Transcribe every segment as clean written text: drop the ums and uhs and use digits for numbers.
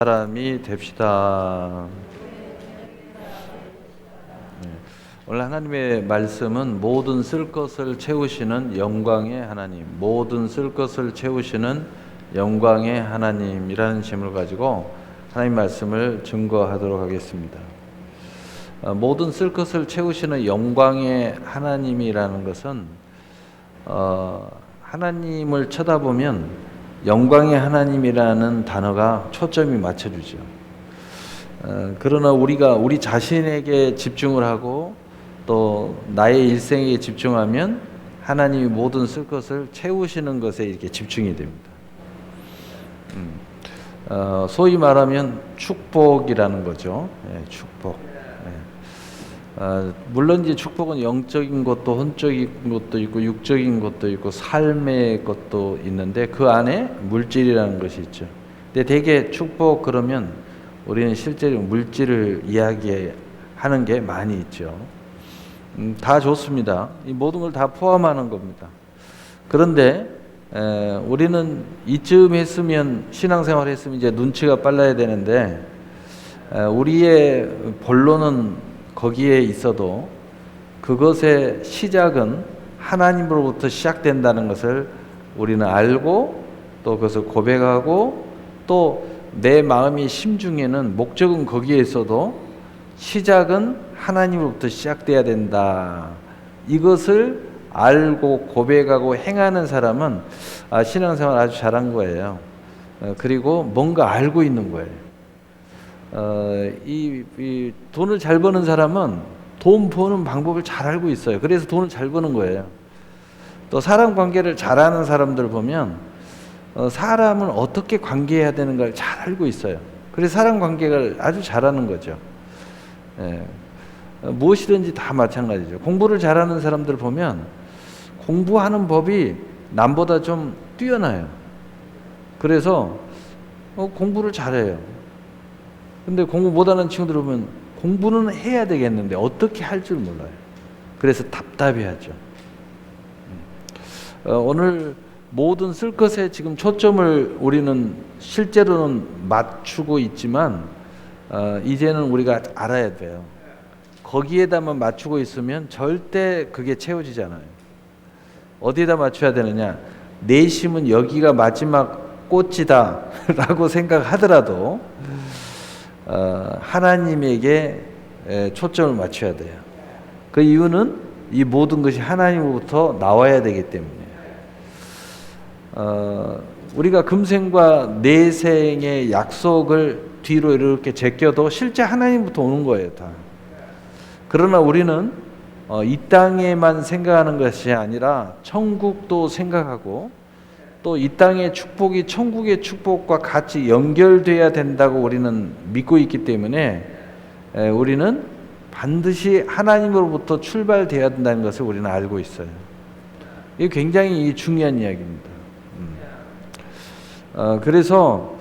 사람이 됩시다. 오늘 하나님의 말씀은 모든 쓸 것을 채우시는 영광의 하나님, 모든 쓸 것을 채우시는 영광의 하나님이라는 제목을 가지고 하나님 말씀을 증거하도록 하겠습니다. 모든 쓸 것을 채우시는 영광의 하나님이라는 것은 하나님을 쳐다보면 영광의 하나님이라는 단어가 초점이 맞춰주죠. 그러나 우리가 우리 자신에게 집중을 하고 또 나의 일생에 집중하면 하나님이 모든 쓸 것을 채우시는 것에 이렇게 집중이 됩니다. 소위 말하면 축복이라는 거죠. 축복. 물론 이제 축복은 영적인 것도 혼적인 것도 있고 육적인 것도 있고 삶의 것도 있는데 그 안에 물질이라는 것이 있죠. 근데 대개 축복 그러면 우리는 실제로 물질을 이야기하는 게 많이 있죠. 다 좋습니다. 이 모든 걸 다 포함하는 겁니다. 그런데 우리는 이쯤 했으면 신앙생활 했으면 이제 눈치가 빨라야 되는데 우리의 본론은 거기에 있어도 그것의 시작은 하나님으로부터 시작된다는 것을 우리는 알고 또 그것을 고백하고 또 내 마음의 심중에는 목적은 거기에 있어도 시작은 하나님으로부터 시작돼야 된다. 이것을 알고 고백하고 행하는 사람은 신앙생활 아주 잘한 거예요. 그리고 뭔가 알고 있는 거예요. 이 돈을 잘 버는 사람은 돈 버는 방법을 잘 알고 있어요. 그래서 돈을 잘 버는 거예요. 또 사람 관계를 잘하는 사람들 보면 사람은 어떻게 관계해야 되는 걸 잘 알고 있어요. 그래서 사람 관계를 아주 잘하는 거죠. 무엇이든지 다 마찬가지죠. 공부를 잘하는 사람들 보면 공부하는 법이 남보다 좀 뛰어나요. 그래서 공부를 잘해요. 근데 공부 못하는 친구들 보면 공부는 해야 되겠는데 어떻게 할 줄 몰라요. 그래서 답답해하죠. 오늘 모든 쓸 것에 지금 초점을 우리는 실제로는 맞추고 있지만 이제는 우리가 알아야 돼요. 거기에다만 맞추고 있으면 절대 그게 채워지잖아요. 어디에다 맞춰야 되느냐? 내심은 여기가 마지막 꽃이다 라고 생각하더라도 하나님에게 초점을 맞춰야 돼요. 그 이유는 이 모든 것이 하나님으로부터 나와야 되기 때문에 우리가 금생과 내생의 약속을 뒤로 이렇게 제껴도 실제 하나님부터 오는 거예요, 다. 그러나 우리는 이 땅에만 생각하는 것이 아니라 천국도 생각하고 또 이 땅의 축복이 천국의 축복과 같이 연결돼야 된다고 우리는 믿고 있기 때문에 우리는 반드시 하나님으로부터 출발돼야 된다는 것을 우리는 알고 있어요. 이게 굉장히 중요한 이야기입니다. 그래서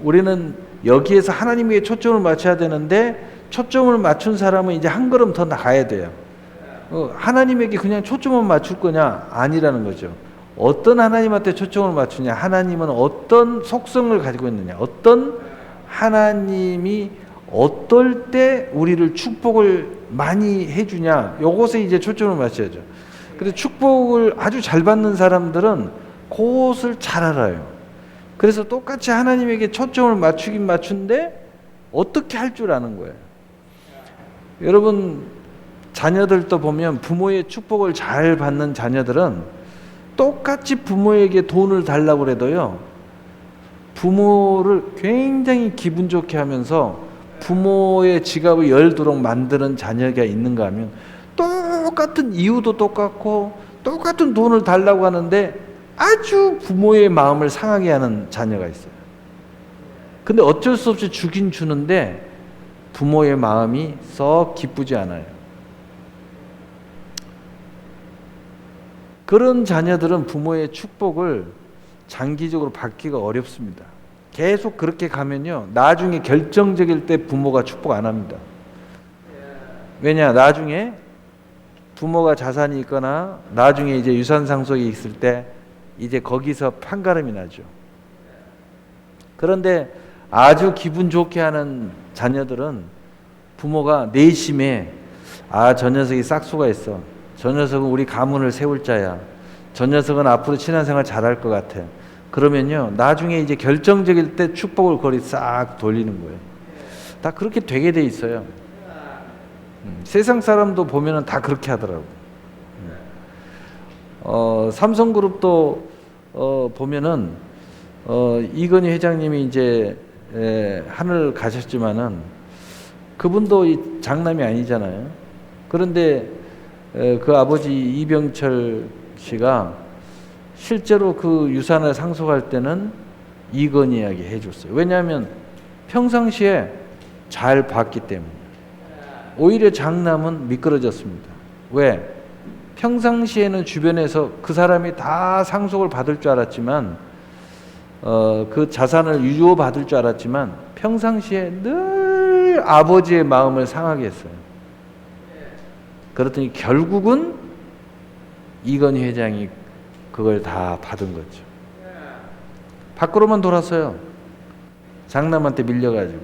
우리는 여기에서 하나님에게 초점을 맞춰야 되는데 초점을 맞춘 사람은 이제 한 걸음 더 나가야 돼요. 하나님에게 그냥 초점을 맞출 거냐? 아니라는 거죠. 어떤 하나님한테 초점을 맞추냐? 하나님은 어떤 속성을 가지고 있느냐? 어떤 하나님이 어떨 때 우리를 축복을 많이 해주냐? 요것에 이제 초점을 맞춰야죠. 그래서 축복을 아주 잘 받는 사람들은 그것을 잘 알아요. 그래서 똑같이 하나님에게 초점을 맞추긴 맞춘데 어떻게 할 줄 아는 거예요. 여러분 자녀들도 보면 부모의 축복을 잘 받는 자녀들은 똑같이 부모에게 돈을 달라고 해도요 부모를 굉장히 기분 좋게 하면서 부모의 지갑을 열도록 만드는 자녀가 있는가 하면 똑같은 이유도 똑같고 똑같은 돈을 달라고 하는데 아주 부모의 마음을 상하게 하는 자녀가 있어요. 근데 어쩔 수 없이 주긴 주는데 부모의 마음이 썩 기쁘지 않아요. 그런 자녀들은 부모의 축복을 장기적으로 받기가 어렵습니다. 계속 그렇게 가면요 나중에 결정적일 때 부모가 축복 안 합니다. 왜냐? 나중에 부모가 자산이 있거나 나중에 이제 유산 상속이 있을 때 이제 거기서 판가름이 나죠. 그런데 아주 기분 좋게 하는 자녀들은 부모가 내심에 저 녀석이 싹수가 있어. 저 녀석은 우리 가문을 세울 자야. 저 녀석은 앞으로 신앙생활 잘할 것 같아. 그러면요, 나중에 이제 결정적일 때 축복을 거리 싹 돌리는 거예요. 다 그렇게 되게 돼 있어요. 세상 사람도 보면은 다 그렇게 하더라고. 삼성그룹도 보면은 이건희 회장님이 이제 하늘 가셨지만은 그분도 장남이 아니잖아요. 그런데 그 아버지 이병철 씨가 실제로 그 유산을 상속할 때는 이건희에게 해줬어요. 왜냐하면 평상시에 잘 봤기 때문에. 오히려 장남은 미끄러졌습니다. 왜? 평상시에는 주변에서 그 사람이 다 상속을 받을 줄 알았지만 그 자산을 유효받을 줄 알았지만 평상시에 늘 아버지의 마음을 상하게 했어요. 그랬더니 결국은 이건희 회장이 그걸 다 받은 거죠. 밖으로만 돌았어요. 장남한테 밀려가지고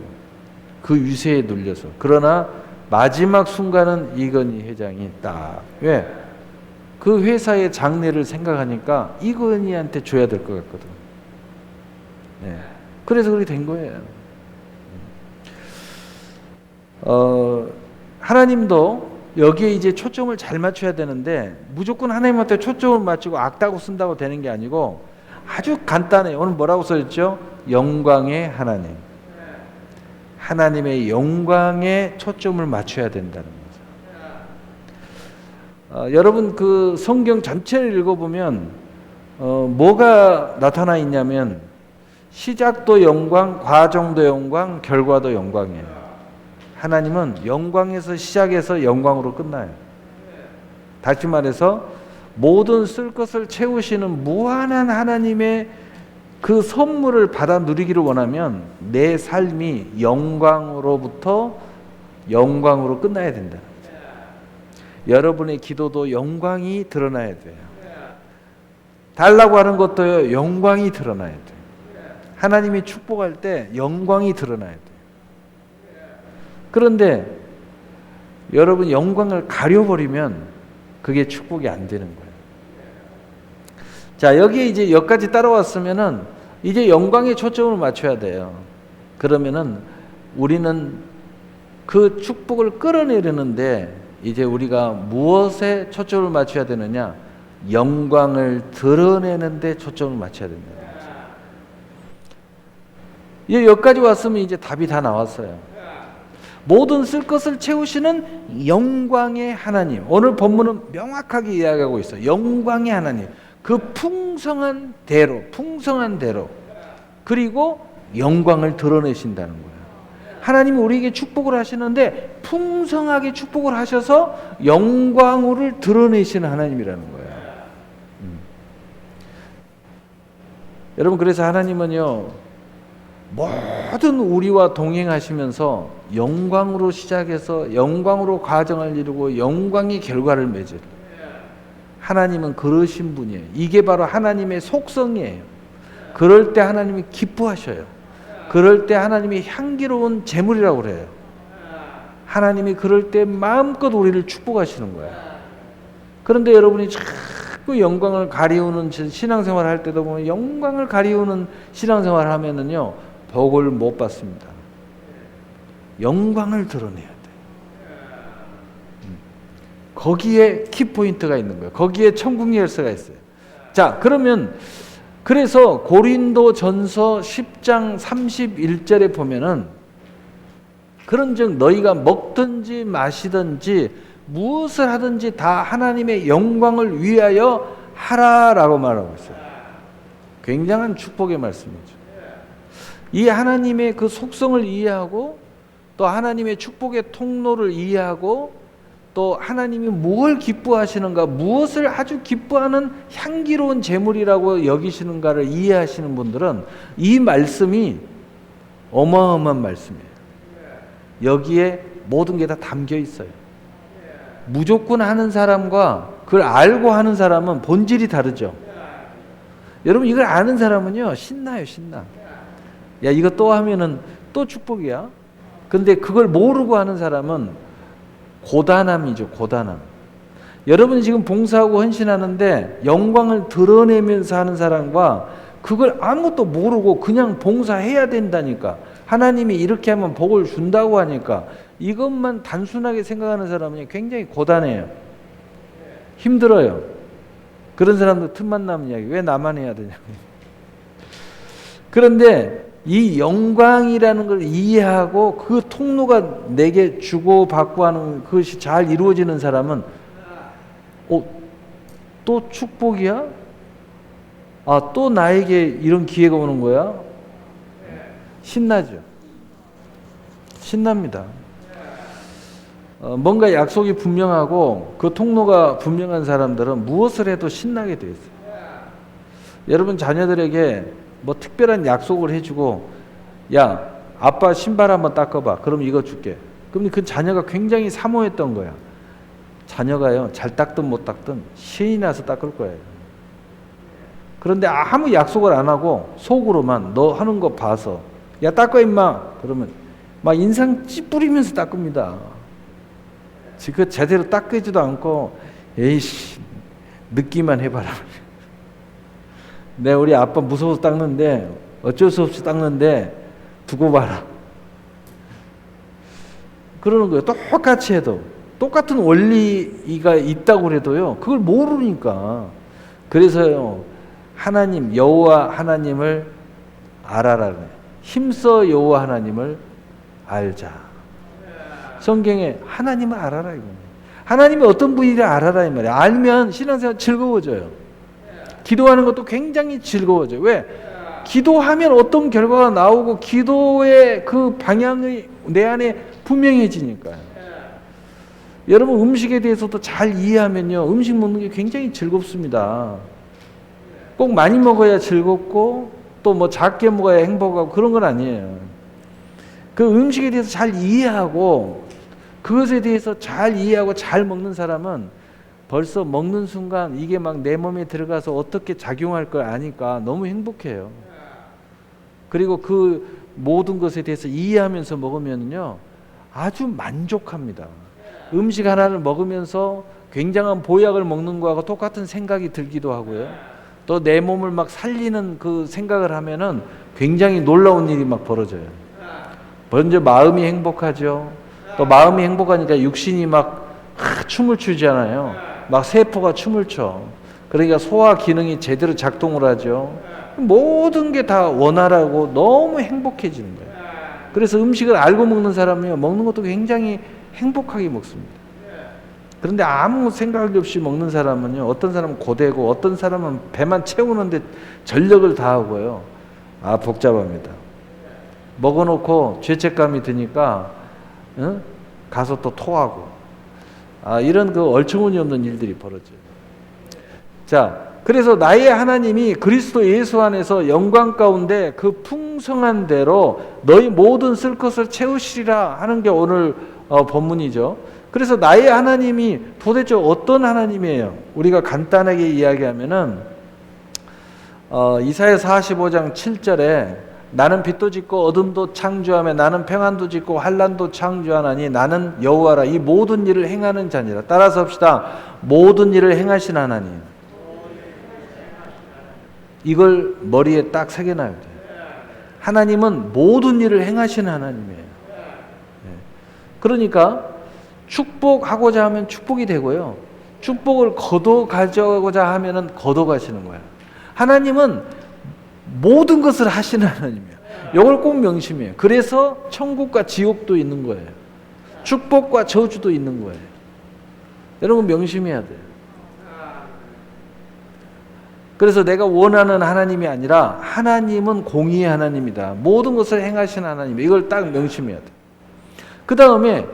그 유세에 눌려서. 그러나 마지막 순간은 이건희 회장이 딱 왜? 그 회사의 장래를 생각하니까 이건희한테 줘야 될 것 같거든. 네. 그래서 그렇게 된 거예요. 하나님도 여기에 이제 초점을 잘 맞춰야 되는데 무조건 하나님한테 초점을 맞추고 악다고 쓴다고 되는 게 아니고 아주 간단해요. 오늘 뭐라고 써있죠? 영광의 하나님. 하나님의 영광에 초점을 맞춰야 된다는 거죠. 여러분 그 성경 전체를 읽어보면 뭐가 나타나 있냐면 시작도 영광, 과정도 영광, 결과도 영광이에요. 하나님은 영광에서 시작해서 영광으로 끝나요. 다시 말해서 모든 쓸 것을 채우시는 무한한 하나님의 그 선물을 받아 누리기를 원하면 내 삶이 영광으로부터 영광으로 끝나야 된다. 여러분의 기도도 영광이 드러나야 돼요. 달라고 하는 것도 영광이 드러나야 돼요. 하나님이 축복할 때 영광이 드러나야 돼요. 그런데 여러분 영광을 가려버리면 그게 축복이 안 되는 거예요. 자, 여기에 이제 여기까지 따라왔으면은 이제 영광에 초점을 맞춰야 돼요. 그러면은 우리는 그 축복을 끌어내려는데 이제 우리가 무엇에 초점을 맞춰야 되느냐? 영광을 드러내는데 초점을 맞춰야 된다. 이제 여기까지 왔으면 이제 답이 다 나왔어요. 모든 쓸 것을 채우시는 영광의 하나님. 오늘 본문은 명확하게 이야기하고 있어요. 영광의 하나님. 그 풍성한 대로, 그리고 영광을 드러내신다는 거예요. 하나님이 우리에게 축복을 하시는데 풍성하게 축복을 하셔서 영광을 드러내시는 하나님이라는 거예요. 여러분, 그래서 하나님은요, 모든 우리와 동행하시면서 영광으로 시작해서 영광으로 과정을 이루고 영광의 결과를 맺을 하나님은 그러신 분이에요. 이게 바로 하나님의 속성이에요. 그럴 때 하나님이 기뻐하셔요. 그럴 때 하나님이 향기로운 제물이라고 그래요. 하나님이 그럴 때 마음껏 우리를 축복하시는 거예요. 그런데 여러분이 자꾸 영광을 가리우는 신앙생활을 할 때도 보면 영광을 가리우는 신앙생활을 하면은요, 복을 못 받습니다. 영광을 드러내야 돼. 거기에 키포인트가 있는 거예요. 거기에 천국 열쇠가 있어요. 자, 그러면 그래서 고린도전서 10장 31절에 보면은 그런즉 너희가 먹든지 마시든지 무엇을 하든지 다 하나님의 영광을 위하여 하라라고 말하고 있어요. 굉장한 축복의 말씀이죠. 이 하나님의 그 속성을 이해하고 또 하나님의 축복의 통로를 이해하고 또 하나님이 뭘 기뻐하시는가, 무엇을 아주 기뻐하는 향기로운 제물이라고 여기시는가를 이해하시는 분들은 이 말씀이 어마어마한 말씀이에요. 여기에 모든 게 다 담겨 있어요. 무조건 하는 사람과 그걸 알고 하는 사람은 본질이 다르죠. 여러분, 이걸 아는 사람은요, 신나요, 신나. 야, 이거 또 하면은 또 축복이야. 근데 그걸 모르고 하는 사람은 고단함이죠, 고단함. 여러분이 지금 봉사하고 헌신하는데 영광을 드러내면서 하는 사람과 그걸 아무것도 모르고 그냥 봉사해야 된다니까, 하나님이 이렇게 하면 복을 준다고 하니까 이것만 단순하게 생각하는 사람은 굉장히 고단해요. 힘들어요. 그런 사람도 틈만 나면 이야기, 왜 나만 해야 되냐고. 그런데 이 영광이라는 걸 이해하고 그 통로가 내게 주고받고 하는 그것이 잘 이루어지는 사람은 또 축복이야? 아, 또 나에게 이런 기회가 오는 거야? 신나죠. 신납니다. 뭔가 약속이 분명하고 그 통로가 분명한 사람들은 무엇을 해도 신나게 돼 있어요. 여러분 자녀들에게 뭐 특별한 약속을 해주고, 야, 아빠 신발 한번 닦아봐. 그럼 이거 줄게. 그럼 그 자녀가 굉장히 사모했던 거야. 자녀가요, 잘 닦든 못 닦든 신이 나서 닦을 거예요. 그런데 아무 약속을 안 하고 속으로만 너 하는 거 봐서, 야, 닦아 임마. 그러면 막 인상 찌푸리면서 닦습니다. 그 제대로 닦이지도 않고, 에이씨, 늦기만 해봐라. 내 우리 아빠 무서워서 닦는데 어쩔 수 없이 닦는데 두고 봐라. 그러는 거예요. 똑같이 해도, 똑같은 원리가 있다고 해도요, 그걸 모르니까. 그래서요, 하나님, 여호와 하나님을 알아라. 힘써 여호와 하나님을 알자. 성경에 하나님을 알아라 이거. 하나님이 어떤 분이를 알아라 이 말이야. 알면 신앙생활 즐거워져요. 기도하는 것도 굉장히 즐거워져요. 왜? 기도하면 어떤 결과가 나오고 기도의 그 방향이 내 안에 분명해지니까요. 여러분 음식에 대해서도 잘 이해하면요, 음식 먹는 게 굉장히 즐겁습니다. 꼭 많이 먹어야 즐겁고 또 뭐 작게 먹어야 행복하고 그런 건 아니에요. 그 음식에 대해서 잘 이해하고 그것에 대해서 잘 이해하고 잘 먹는 사람은 벌써 먹는 순간 이게 막 내 몸에 들어가서 어떻게 작용할 걸 아니까 너무 행복해요. 그리고 그 모든 것에 대해서 이해하면서 먹으면요, 아주 만족합니다. 음식 하나를 먹으면서 굉장한 보약을 먹는 거하고 똑같은 생각이 들기도 하고요. 또 내 몸을 막 살리는 그 생각을 하면은 굉장히 놀라운 일이 막 벌어져요. 먼저 마음이 행복하죠. 또 마음이 행복하니까 육신이 막 춤을 추잖아요. 막 세포가 춤을 춰. 그러니까 소화 기능이 제대로 작동을 하죠. 모든 게 다 원활하고 너무 행복해지는 거예요. 그래서 음식을 알고 먹는 사람이요, 먹는 것도 굉장히 행복하게 먹습니다. 그런데 아무 생각 없이 먹는 사람은요, 어떤 사람은 고되고 어떤 사람은 배만 채우는데 전력을 다하고요. 아, 복잡합니다. 먹어놓고 죄책감이 드니까 가서 또 토하고, 이런 그 얼처구니 없는 일들이 벌어져요. 자, 그래서 나의 하나님이 그리스도 예수 안에서 영광 가운데 그 풍성한 대로 너희 모든 쓸 것을 채우시리라 하는 게 오늘 본문이죠. 그래서 나의 하나님이 도대체 어떤 하나님이에요? 우리가 간단하게 이야기하면은 이사야 45장 7절에 나는 빛도 짓고 어둠도 창조하며 나는 평안도 짓고 환난도 창조하나니 나는 여호와라. 이 모든 일을 행하는 자니라. 따라서 합시다. 모든 일을 행하신 하나님. 이걸 머리에 딱 새겨놔야 돼요. 하나님은 모든 일을 행하시는 하나님이에요. 그러니까 축복하고자 하면 축복이 되고요, 축복을 거둬가고자 하면은 거둬가시는 거예요. 하나님은 모든 것을 하시는 하나님이에요. 이걸 꼭 명심해요. 그래서 천국과 지옥도 있는 거예요. 축복과 저주도 있는 거예요. 여러분 명심해야 돼요. 그래서 내가 원하는 하나님이 아니라 하나님은 공의의 하나님이다. 모든 것을 행하시는 하나님. 이걸 딱 명심해야 돼요. 그 다음에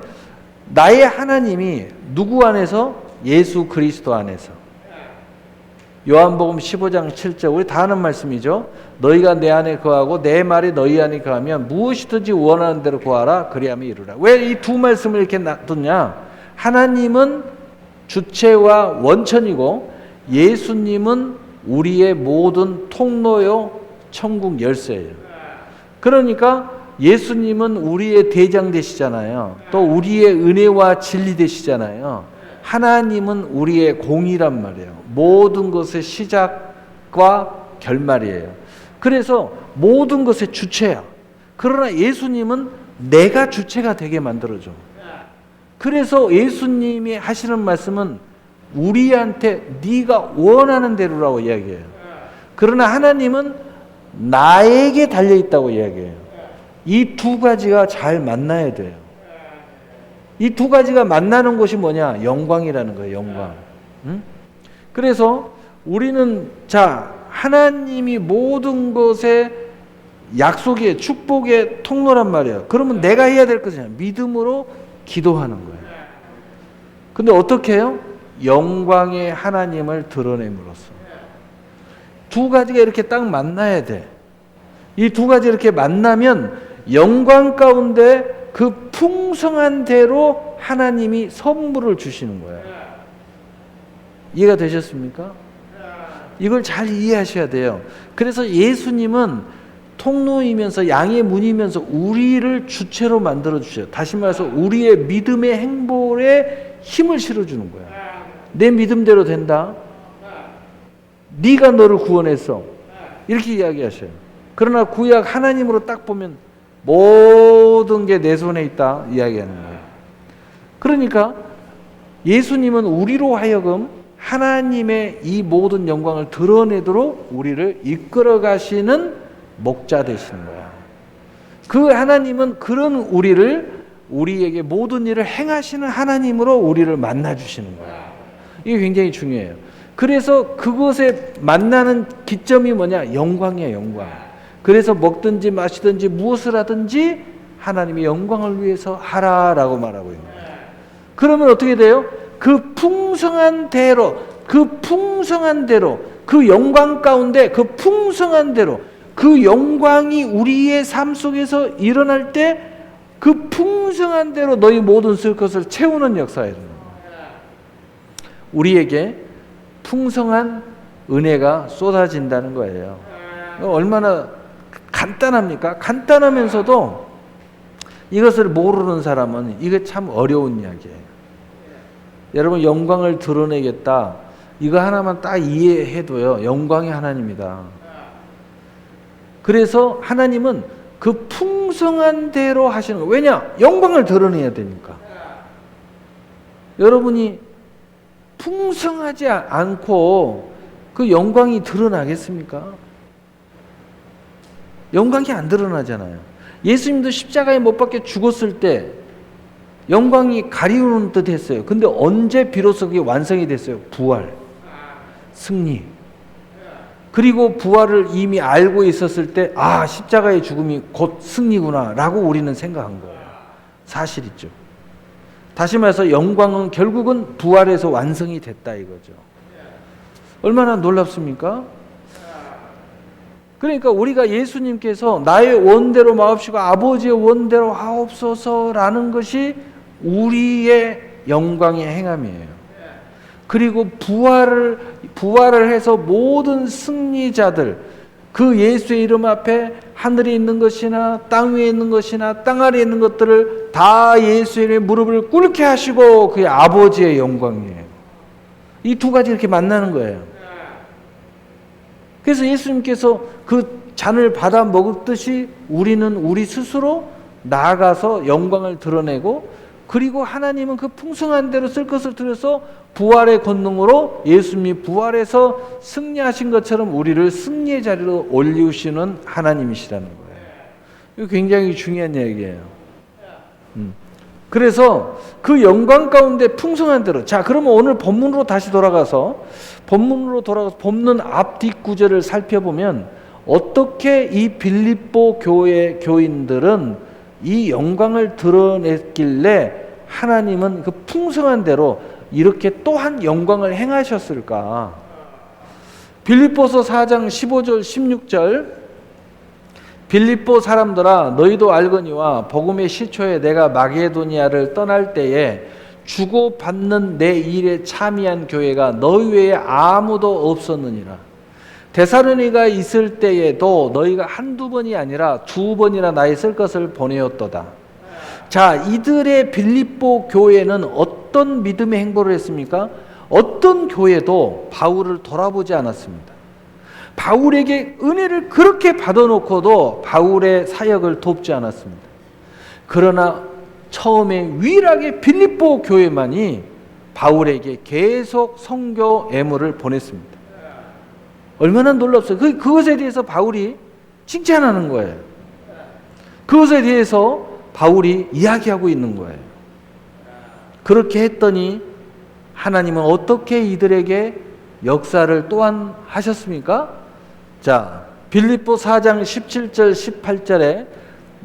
나의 하나님이 누구 안에서? 예수 그리스도 안에서. 요한복음 15장 7절, 우리 다 아는 말씀이죠. 너희가 내 안에 거하고 내 말이 너희 안에 거하면 무엇이든지 원하는 대로 구하라. 그리하면 이루라. 왜 이 두 말씀을 이렇게 놔뒀냐? 하나님은 주체와 원천이고 예수님은 우리의 모든 통로요 천국 열쇠예요. 그러니까 예수님은 우리의 대장 되시잖아요. 또 우리의 은혜와 진리 되시잖아요. 하나님은 우리의 공이란 말이에요. 모든 것의 시작과 결말이에요. 그래서 모든 것의 주체야. 그러나 예수님은 내가 주체가 되게 만들어줘. 그래서 예수님이 하시는 말씀은 우리한테 네가 원하는 대로라고 이야기해요. 그러나 하나님은 나에게 달려있다고 이야기해요. 이 두 가지가 잘 만나야 돼요. 이 두 가지가 만나는 곳이 뭐냐? 영광이라는 거예요. 영광. 응? 그래서 우리는 하나님이 모든 것의 약속의 축복의 통로란 말이에요. 그러면 내가 해야 될 것이냐? 믿음으로 기도하는 거예요. 근데 어떻게 해요? 영광의 하나님을 드러냄으로써. 두 가지가 이렇게 딱 만나야 돼. 이 두 가지 이렇게 만나면 영광 가운데 그 풍성한 대로 하나님이 선물을 주시는 거예요. 이해가 되셨습니까? 이걸 잘 이해하셔야 돼요. 그래서 예수님은 통로이면서 양의 문이면서 우리를 주체로 만들어 주셔요. 다시 말해서 우리의 믿음의 행보에 힘을 실어주는 거예요. 내 믿음대로 된다. 네가 너를 구원했어. 이렇게 이야기하셔요. 그러나 구약 하나님으로 딱 보면 모든 게 내 손에 있다 이야기하는 거예요. 그러니까 예수님은 우리로 하여금 하나님의 이 모든 영광을 드러내도록 우리를 이끌어 가시는 목자 되시는 거야. 그 하나님은 그런 우리에게 모든 일을 행하시는 하나님으로 우리를 만나 주시는 거야. 이게 굉장히 중요해요. 그래서 그것에 만나는 기점이 뭐냐? 영광이야, 영광. 그래서 먹든지 마시든지 무엇을 하든지 하나님의 영광을 위해서 하라라고 말하고 있는 거예요. 그러면 어떻게 돼요? 그 풍성한 대로, 그 영광 가운데 그 풍성한 대로, 그 영광이 우리의 삶 속에서 일어날 때 그 풍성한 대로 너희 모든 쓸 것을 채우는 역사가 일어나는 거예요. 우리에게 풍성한 은혜가 쏟아진다는 거예요. 얼마나 간단합니까? 간단하면서도 이것을 모르는 사람은 이게 참 어려운 이야기예요. 여러분, 영광을 드러내겠다. 이거 하나만 딱 이해해도요, 영광이 하나님이다. 그래서 하나님은 그 풍성한 대로 하시는 거예요. 왜냐? 영광을 드러내야 되니까. 여러분이 풍성하지 않고 그 영광이 드러나겠습니까? 영광이 안 드러나잖아요. 예수님도 십자가에 못 박혀 죽었을 때 영광이 가리우는 듯 했어요. 근데 언제 비로소 그게 완성이 됐어요? 부활, 승리. 그리고 부활을 이미 알고 있었을 때 십자가의 죽음이 곧 승리구나 라고 우리는 생각한 거예요. 사실이죠. 다시 말해서 영광은 결국은 부활에서 완성이 됐다 이거죠. 얼마나 놀랍습니까? 그러니까 우리가 예수님께서 나의 원대로 마옵시고 아버지의 원대로 하옵소서라는 것이 우리의 영광의 행함이에요. 그리고 부활을 해서 모든 승리자들, 그 예수의 이름 앞에 하늘에 있는 것이나 땅 위에 있는 것이나 땅 아래에 있는 것들을 다 예수의 이름에 무릎을 꿇게 하시고 그의 아버지의 영광이에요. 이 두 가지 이렇게 만나는 거예요. 그래서 예수님께서 그 잔을 받아 먹듯이 우리는 우리 스스로 나아가서 영광을 드러내고, 그리고 하나님은 그 풍성한 대로 쓸 것을 들여서 부활의 권능으로 예수님이 부활해서 승리하신 것처럼 우리를 승리의 자리로 올리시는 하나님이시라는 거예요. 이거 굉장히 중요한 얘기예요. 그래서 그 영광 가운데 풍성한 대로, 그러면 오늘 본문으로 다시 돌아가서 본문 앞뒤 구절을 살펴보면 어떻게 이 빌립보 교회 교인들은 이 영광을 드러냈길래 하나님은 그 풍성한 대로 이렇게 또한 영광을 행하셨을까? 빌립보서 4장 15절 16절, 빌립보 사람들아 너희도 알거니와 복음의 시초에 내가 마게도니아를 떠날 때에 주고받는 내 일에 참여한 교회가 너희 외에 아무도 없었느니라. 데살로니가 있을 때에도 너희가 한두 번이 아니라 두 번이나 나의 쓸 것을 보내었도다. 자, 이들의 빌립보 교회는 어떤 믿음의 행보를 했습니까? 어떤 교회도 바울을 돌아보지 않았습니다. 바울에게 은혜를 그렇게 받아놓고도 바울의 사역을 돕지 않았습니다. 그러나 처음에 유일하게 빌립보 교회만이 바울에게 계속 선교 애물을 보냈습니다. 얼마나 놀랍어요. 그것에 대해서 바울이 칭찬하는 거예요. 그것에 대해서 바울이 이야기하고 있는 거예요. 그렇게 했더니 하나님은 어떻게 이들에게 역사를 또한 하셨습니까? 자, 빌립보 4장 17절 18절에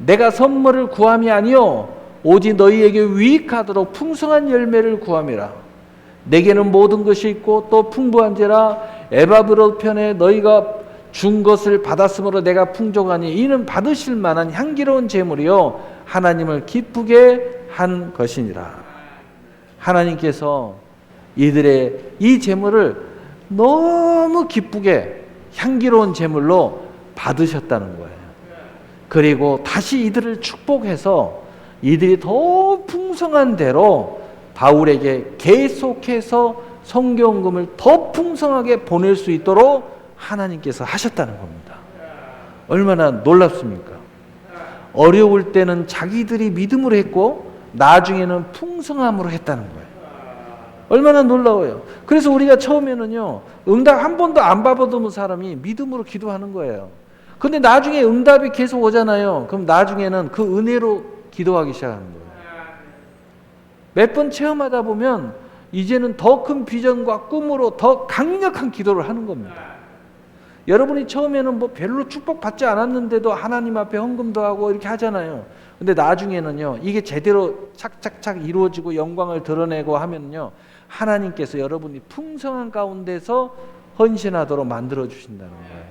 내가 선물을 구함이 아니요 오직 너희에게 유익하도록 풍성한 열매를 구함이라. 내게는 모든 것이 있고 또 풍부한지라 에바브로 편에 너희가 준 것을 받았으므로 내가 풍족하니 이는 받으실 만한 향기로운 제물이요 하나님을 기쁘게 한 것이니라. 하나님께서 이들의 이 제물을 너무 기쁘게 향기로운 제물로 받으셨다는 거예요. 그리고 다시 이들을 축복해서 이들이 더 풍성한 대로 바울에게 계속해서 선교원금을 더 풍성하게 보낼 수 있도록 하나님께서 하셨다는 겁니다. 얼마나 놀랍습니까? 어려울 때는 자기들이 믿음으로 했고 나중에는 풍성함으로 했다는 거예요. 얼마나 놀라워요. 그래서 우리가 처음에는요 응답 한 번도 안 받아본 사람이 믿음으로 기도하는 거예요. 근데 나중에 응답이 계속 오잖아요. 그럼 나중에는 그 은혜로 기도하기 시작하는 거예요. 몇 번 체험하다 보면 이제는 더 큰 비전과 꿈으로 더 강력한 기도를 하는 겁니다. 여러분이 처음에는 뭐 별로 축복받지 않았는데도 하나님 앞에 헌금도 하고 이렇게 하잖아요. 근데 나중에는요 이게 제대로 착착착 이루어지고 영광을 드러내고 하면요 하나님께서 여러분이 풍성한 가운데서 헌신하도록 만들어 주신다는 거예요.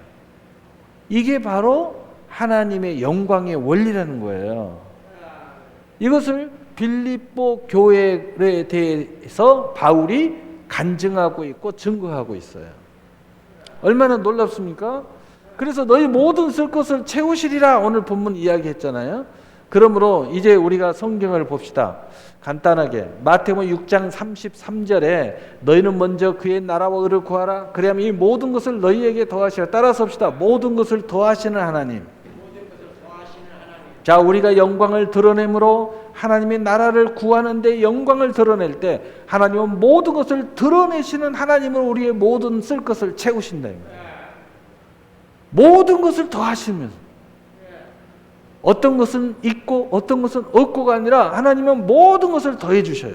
이게 바로 하나님의 영광의 원리라는 거예요. 이것을 빌립보 교회에 대해서 바울이 간증하고 있고 증거하고 있어요. 얼마나 놀랍습니까? 그래서 너희 모든 쓸 것을 채우시리라 오늘 본문 이야기했잖아요. 그러므로 이제 우리가 성경을 봅시다. 간단하게 마태복음 6장 33절에 너희는 먼저 그의 나라와 의를 구하라. 그리하면 이 모든 것을 너희에게 더하시라. 따라서 합시다. 모든 것을 더하시는 하나님. 자, 우리가 영광을 드러내므로 하나님의 나라를 구하는데 영광을 드러낼 때 하나님은 모든 것을 드러내시는 하나님을 우리의 모든 쓸 것을 채우신다. 모든 것을 더하시면서 어떤 것은 있고 어떤 것은 없고가 아니라 하나님은 모든 것을 더해 주셔요.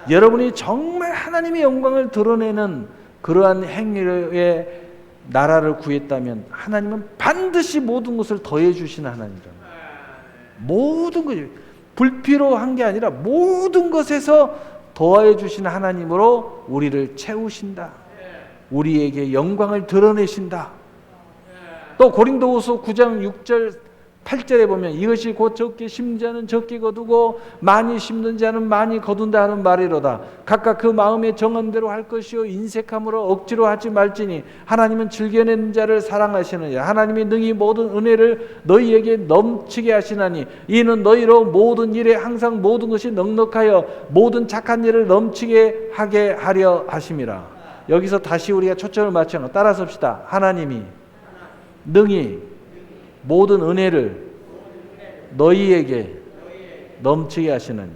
여러분이 정말 하나님의 영광을 드러내는 그러한 행위의 나라를 구했다면 하나님은 반드시 모든 것을 더해 주시는 하나님이다. 모든 것이 불필요한 게 아니라 모든 것에서 더해 주시는 하나님으로 우리를 채우신다. 우리에게 영광을 드러내신다. 또 고린도후서 9장 6절 8절에 보면 이것이 곧 적게 심는 자는 적게 거두고 많이 심는 자는 많이 거둔다 하는 말이로다. 각각 그 마음에 정한 대로 할 것이요 인색함으로 억지로 하지 말지니 하나님은 즐겨내는 자를 사랑하시느니라. 하나님이 능히 모든 은혜를 너희에게 넘치게 하시나니 이는 너희로 모든 일에 항상 모든 것이 넉넉하여 모든 착한 일을 넘치게 하게 하려 하심이라. 여기서 다시 우리가 초점을 맞춰 따라서 합시다. 하나님이 능히 모든 은혜를 너희에게 넘치게 하시는.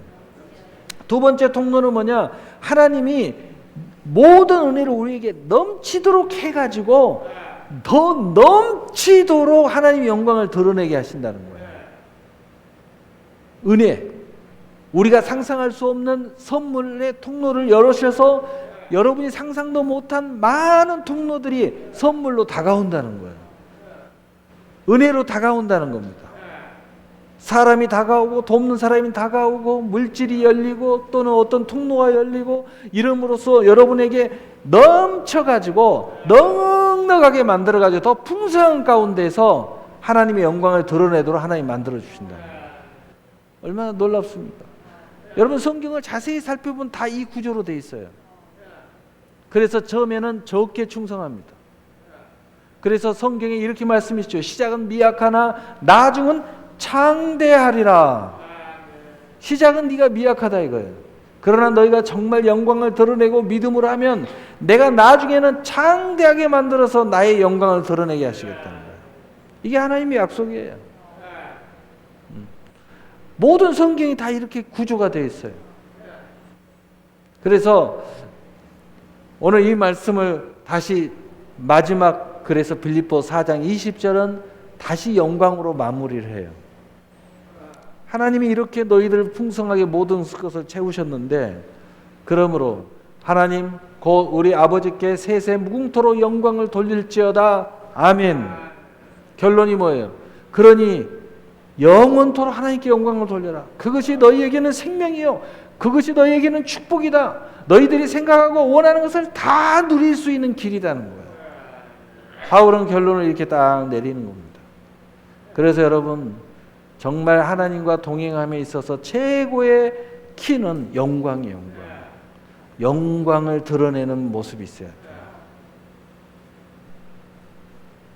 두 번째 통로는 뭐냐? 하나님이 모든 은혜를 우리에게 넘치도록 해가지고 더 넘치도록 하나님의 영광을 드러내게 하신다는 거예요. 은혜, 우리가 상상할 수 없는 선물의 통로를 열으셔서 여러분이 상상도 못한 많은 통로들이 선물로 다가온다는 거예요. 은혜로 다가온다는 겁니다. 사람이 다가오고 돕는 사람이 다가오고 물질이 열리고 또는 어떤 통로가 열리고 이름으로써 여러분에게 넘쳐가지고 넉넉하게 만들어가지고 더 풍성한 가운데서 하나님의 영광을 드러내도록 하나님 만들어주신다. 얼마나 놀랍습니까? 여러분 성경을 자세히 살펴보면 다 이 구조로 되어 있어요. 그래서 처음에는 적게 충성합니다. 그래서 성경에 이렇게 말씀하시죠. 시작은 미약하나 나중은 창대하리라. 시작은 네가 미약하다 이거예요. 그러나 너희가 정말 영광을 드러내고 믿음으로 하면 내가 나중에는 창대하게 만들어서 나의 영광을 드러내게 하시겠다는 거예요. 이게 하나님의 약속이에요. 모든 성경이 다 이렇게 구조가 되어 있어요. 그래서 오늘 이 말씀을 다시 마지막, 그래서 빌립보 4장 20절은 다시 영광으로 마무리를 해요. 하나님이 이렇게 너희들 풍성하게 모든 것을 채우셨는데, 그러므로 하나님 곧 우리 아버지께 세세 무궁토록 영광을 돌릴지어다. 아멘. 결론이 뭐예요? 그러니 영원토록 하나님께 영광을 돌려라. 그것이 너희에게는 생명이요, 그것이 너희에게는 축복이다. 너희들이 생각하고 원하는 것을 다 누릴 수 있는 길이라는 거예요. 바울은 결론을 이렇게 딱 내리는 겁니다. 그래서 여러분, 정말 하나님과 동행함에 있어서 최고의 키는 영광이에요. 영광을 드러내는 모습이 있어야 돼요.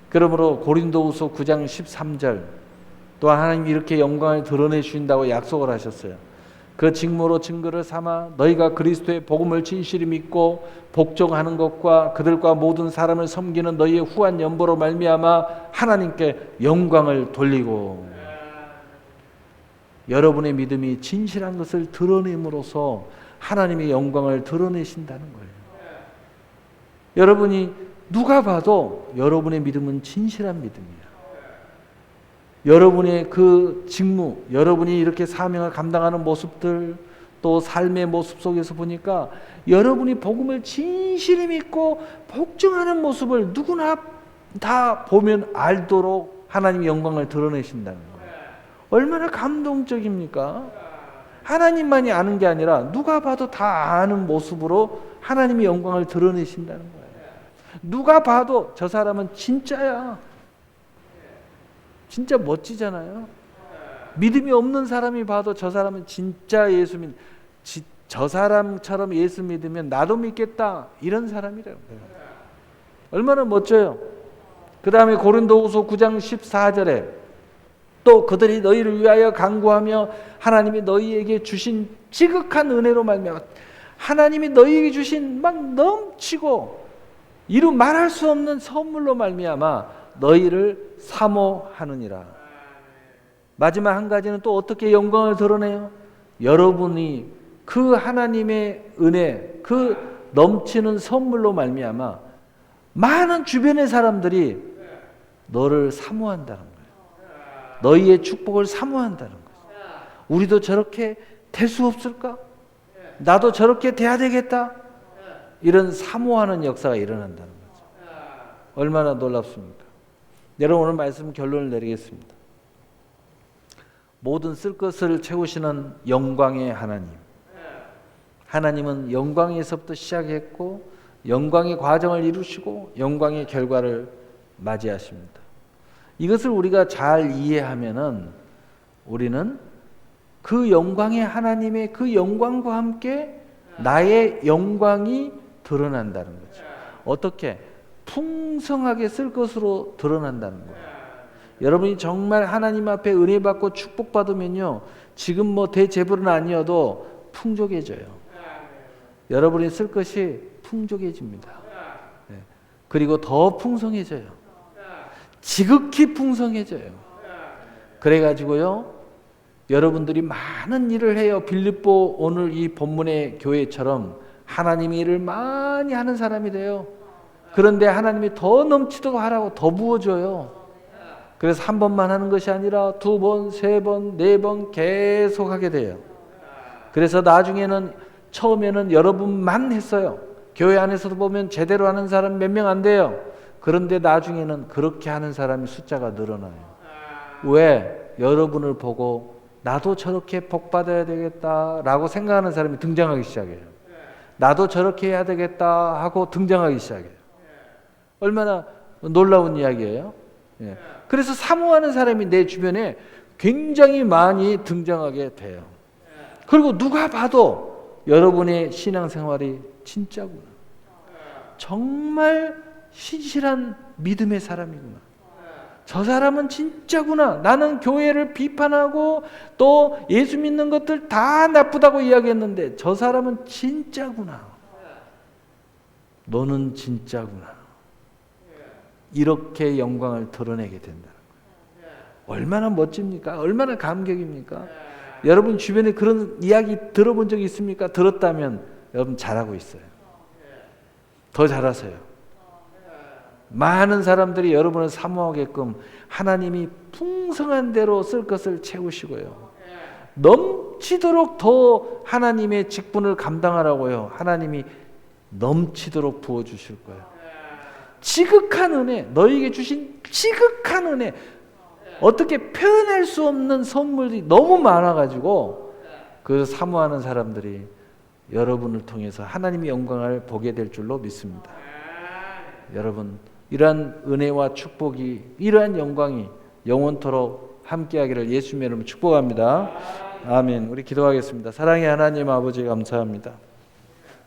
그러므로 고린도후서 9장 13절 또한 하나님이 이렇게 영광을 드러내 주신다고 약속을 하셨어요. 그 직무로 증거를 삼아 너희가 그리스도의 복음을 진실히 믿고 복종하는 것과 그들과 모든 사람을 섬기는 너희의 후한 연보로 말미암아 하나님께 영광을 돌리고, 여러분의 믿음이 진실한 것을 드러냄으로써 하나님의 영광을 드러내신다는 거예요. 여러분이 누가 봐도 여러분의 믿음은 진실한 믿음이에요. 여러분의 그 직무, 여러분이 이렇게 사명을 감당하는 모습들, 또 삶의 모습 속에서 보니까 여러분이 복음을 진실히 믿고 복종하는 모습을 누구나 다 보면 알도록 하나님의 영광을 드러내신다는 거예요. 얼마나 감동적입니까? 하나님만이 아는 게 아니라 누가 봐도 다 아는 모습으로 하나님의 영광을 드러내신다는 거예요. 누가 봐도 저 사람은 진짜야. 진짜 멋지잖아요. 믿음이 없는 사람이 봐도 저 사람은 진짜 예수 믿, 저 사람처럼 예수 믿으면 나도 믿겠다, 이런 사람이라는 거예요. 얼마나 멋져요. 그 다음에 고린도후서 9장 14절에 또 그들이 너희를 위하여 간구하며 하나님이 너희에게 주신 지극한 은혜로 말미암아, 하나님이 너희에게 주신 막 넘치고 이루 말할 수 없는 선물로 말미암아 너희를 사모하느니라. 마지막 한 가지는 또 어떻게 영광을 드러내요? 여러분이 그 하나님의 은혜, 그 넘치는 선물로 말미암아 많은 주변의 사람들이 너를 사모한다는 거예요. 너희의 축복을 사모한다는 거예요. 우리도 저렇게 될 수 없을까? 나도 저렇게 돼야 되겠다? 이런 사모하는 역사가 일어난다는 거죠. 얼마나 놀랍습니까? 여러분, 오늘 말씀 결론을 내리겠습니다. 모든 쓸 것을 채우시는 영광의 하나님, 하나님은 영광에서부터 시작했고 영광의 과정을 이루시고 영광의 결과를 맞이하십니다. 이것을 우리가 잘 이해하면은 우리는 그 영광의 하나님의 그 영광과 함께 나의 영광이 드러난다는 거죠. 어떻게? 풍성하게 쓸 것으로 드러난다는 거예요. 여러분이 정말 하나님 앞에 은혜 받고 축복 받으면요, 지금 뭐 대재벌은 아니어도 풍족해져요. 여러분이 쓸 것이 풍족해집니다. 네. 그리고 더 풍성해져요. 지극히 풍성해져요. 그래가지고요, 여러분들이 많은 일을 해요. 빌립보 오늘 이 본문의 교회처럼 하나님의 일을 많이 하는 사람이 돼요. 그런데 하나님이 더 넘치도록 하라고 더 부어줘요. 그래서 한 번만 하는 것이 아니라 두 번, 세 번, 네 번 계속 하게 돼요. 그래서 나중에는 처음에는 여러분만 했어요. 교회 안에서도 보면 제대로 하는 사람 몇 명 안 돼요. 그런데 나중에는 그렇게 하는 사람이 숫자가 늘어나요. 왜? 여러분을 보고 나도 저렇게 복 받아야 되겠다라고 생각하는 사람이 등장하기 시작해요. 나도 저렇게 해야 되겠다 하고 등장하기 시작해요. 얼마나 놀라운 이야기예요. 예. 그래서 사모하는 사람이 내 주변에 굉장히 많이 등장하게 돼요. 그리고 누가 봐도 여러분의 신앙생활이 진짜구나, 정말 신실한 믿음의 사람이구나. 저 사람은 진짜구나. 나는 교회를 비판하고 또 예수 믿는 것들 다 나쁘다고 이야기했는데 저 사람은 진짜구나. 너는 진짜구나. 이렇게 영광을 드러내게 된다는 거예요. 얼마나 멋집니까? 얼마나 감격입니까? 여러분 주변에 그런 이야기 들어본 적 있습니까? 들었다면 여러분 잘하고 있어요. 더 잘하세요. 많은 사람들이 여러분을 사모하게끔 하나님이 풍성한 대로 쓸 것을 채우시고요. 넘치도록 더 하나님의 직분을 감당하라고요. 하나님이 넘치도록 부어주실 거예요. 지극한 은혜, 너희에게 주신 지극한 은혜, 어떻게 표현할 수 없는 선물이 너무 많아가지고 그 사모하는 사람들이 여러분을 통해서 하나님의 영광을 보게 될 줄로 믿습니다. 여러분 이러한 은혜와 축복이, 이러한 영광이 영원토록 함께하기를 예수님의 이름으로 축복합니다. 아멘. 우리 기도하겠습니다. 사랑의 하나님 아버지 감사합니다.